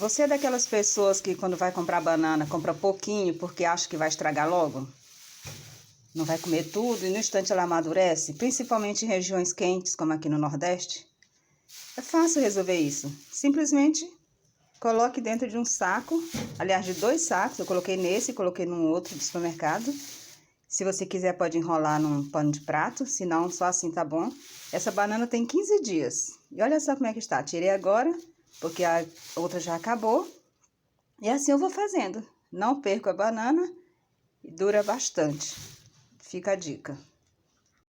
Você é daquelas pessoas que quando vai comprar banana, compra pouquinho porque acha que vai estragar logo? Não vai comer tudo e no instante ela amadurece, principalmente em regiões quentes, como aqui no Nordeste? É fácil resolver isso. Simplesmente coloque dentro de um saco, aliás, de 2 sacos. Eu coloquei nesse e coloquei num outro do supermercado. Se você quiser, pode enrolar num pano de prato, se não, só assim tá bom. Essa banana tem 15 dias. E olha só como é que está. Tirei agora, porque a outra já acabou. E assim eu vou fazendo. Não perco a banana e dura bastante. Fica a dica.